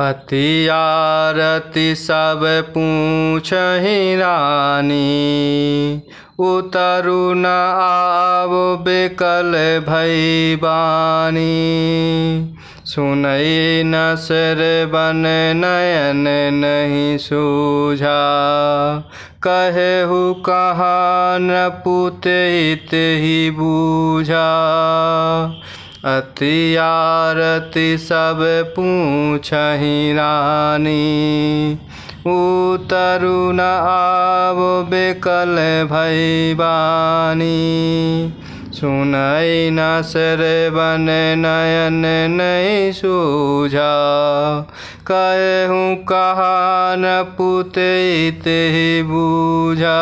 अति आरती सब पूछहि रानी, उतरु न आवो बिकल भई बानी। सुनई न श्रवण नयन नहीं सूझा, कहेहु कहाँ न पुत ही बूझा। अति आरती सब पूछहि रानी, उतरु न आवो बिकल भई बानी। सुनई न श्रवण नयन नहीं सूझा, कहेहु कहाँ न पुत ही बूझा।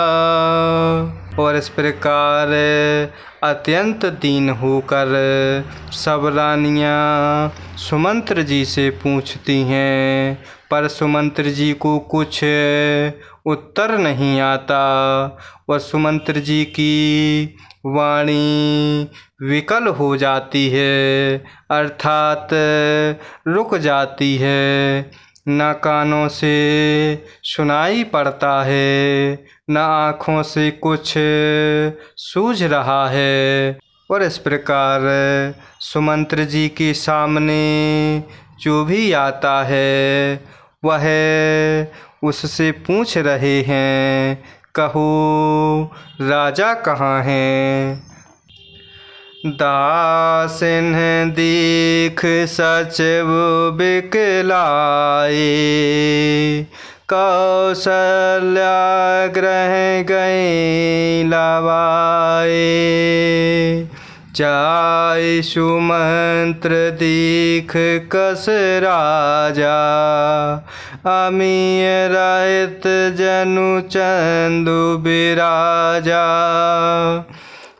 और इस प्रकार अत्यंत दीन होकर सब रानियाँ सुमंत्र जी से पूछती हैं, पर सुमंत्र जी को कुछ उत्तर नहीं आता। और सुमंत्र जी की वाणी विकल हो जाती है, अर्थात रुक जाती है। न कानों से सुनाई पड़ता है, न आँखों से कुछ सूझ रहा है। और इस प्रकार सुमंत्र जी के सामने जो भी आता है वह उससे पूछ रहे हैं, कहो राजा कहाँ हैं। दासिन दीख सचिव बिकलाए, कौशल्या ग्रह गई लवाए। जाय सुमंत्र दीख कस राजा, अमीय रहित जनु चंदु बिराजा।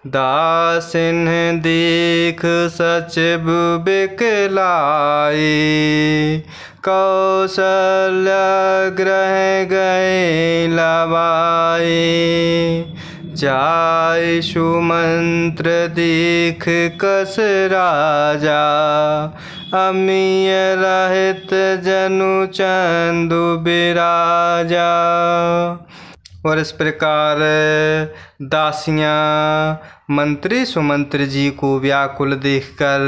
दासिन दीख सचिव बिकलाए, कौशल्या ग्रह गए लवाए। जाय सुमंत्र दीख कस राजा, अमीय रहित जनु चंदु बिराजा। और इस प्रकार दासियाँ मंत्री सुमंत्र जी को व्याकुल देखकर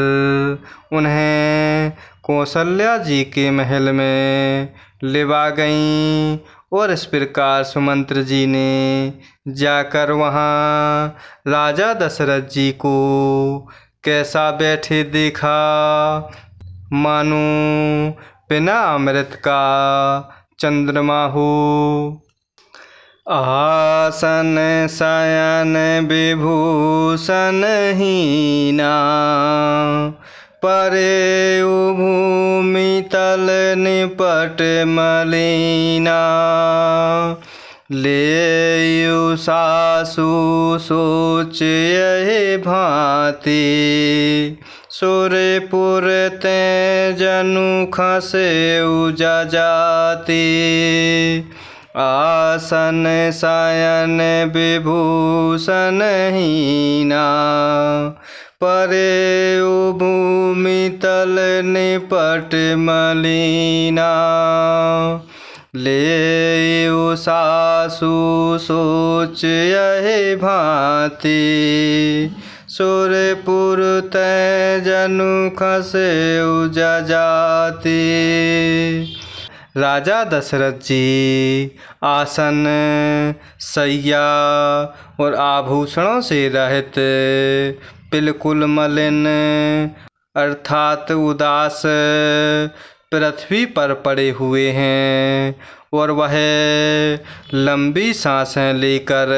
उन्हें कौशल्या जी के महल में लिवा गईं। और इस प्रकार सुमंत्र जी ने जाकर वहाँ राजा दशरथ जी को कैसा बैठे देखा, मानो बिना अमृत का चंद्रमा हो। आसन शयन विभूषण हीना, परे भूमि तल निपट मलिना। लेयु सासु सोच यही भांति, सुरपुर ते जनु खसेउ जजाति। आसन शयन विभूषण हीना, परे भूमि तल निपट मलिना। लेयु सासु सोच यही भांति, सुरपुर ते जनु खसेउ जजाति। राजा दशरथ जी आसन, सैया और आभूषणों से रहित बिल्कुल मलिन अर्थात उदास पृथ्वी पर पड़े हुए हैं। और वह लंबी सांसें लेकर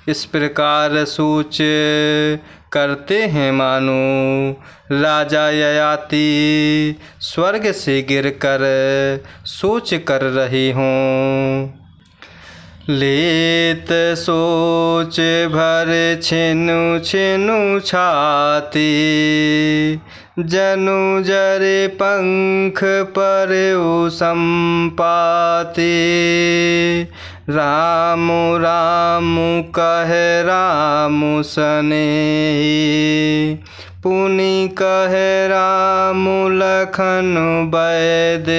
इस प्रकार सोच करते हैं, मानो राजा ययाति स्वर्ग से गिरकर सोच कर रहे हों। लेत सोच भर छिनु छिनु छाती, जनु जरे पंख पर संपाति। राम राम कह राम सनेही, पुनि कहे राम लखन बैदेई।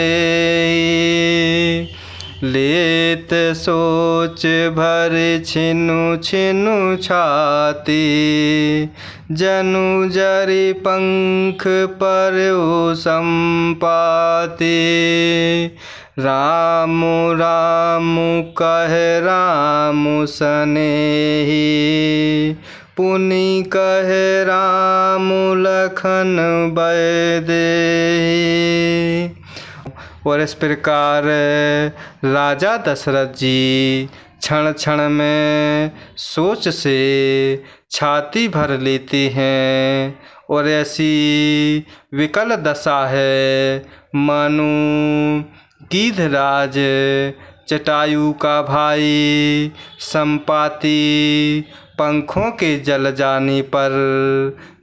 लेत सोच भर छिनु छिनु छाती, जनु जरि पंख पर्यो संपाति। राम राम कहे राम सनेही, पुनि कहे राम लखन बैदेही। और इस प्रकार राजा दशरथ जी क्षण क्षण में सोच से छाती भर लेते हैं और ऐसी विकल दशा है मानो गीधराज जटायु का भाई संपाति पंखों के जल जाने पर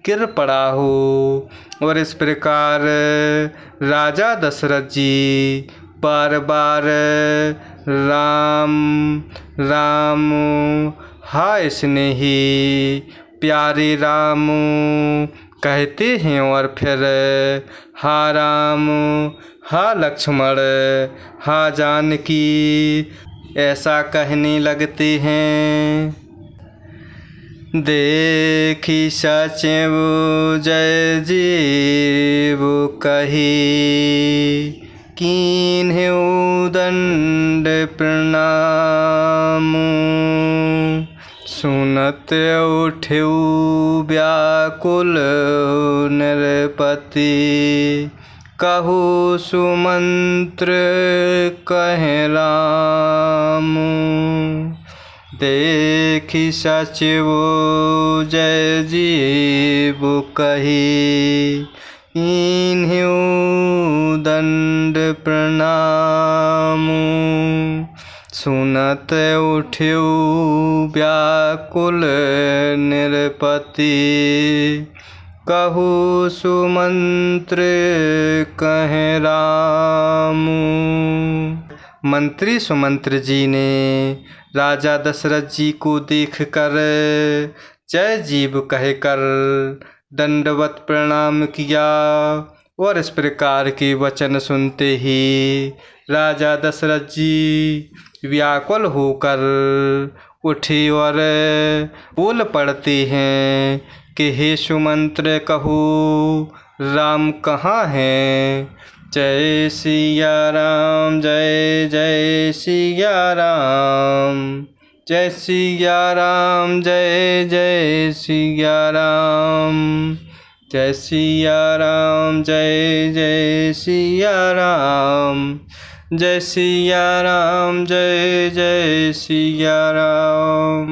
गिर पड़ा हो। और इस प्रकार राजा दशरथ जी बार बार राम राम हाय स्नेही प्यारे राम कहते हैं और फिर हा राम हा लक्ष्मण हा जानकी ऐसा कहने लगते हैं। देखी सचिव जय जीव कही, कीन्ह्यु दंड प्रणाम। सुनत उठ्यु व्याकुल नृपति, कहु सुमंत्र कहे राम। देखि सचिव जय जीव कही, कीन्ह्यु दंड प्रणाम। सुनत उठ्यु व्याकुल नृपति, कहु सुमंत्र कहे राम। मंत्री सुमंत्र जी ने राजा दशरथ जी को देखकर जय जीव कहकर दंडवत प्रणाम किया और इस प्रकार के वचन सुनते ही राजा दशरथ जी व्याकुल होकर उठे और बोल पड़ते हैं कि हे सुमंत्र कहो राम कहाँ हैं। जय सिया राम जय जय सिया राम, जय सिया राम जय जय सिया राम, जय सिया राम जय जय सिया राम, जय सिया राम जय जय सिया राम।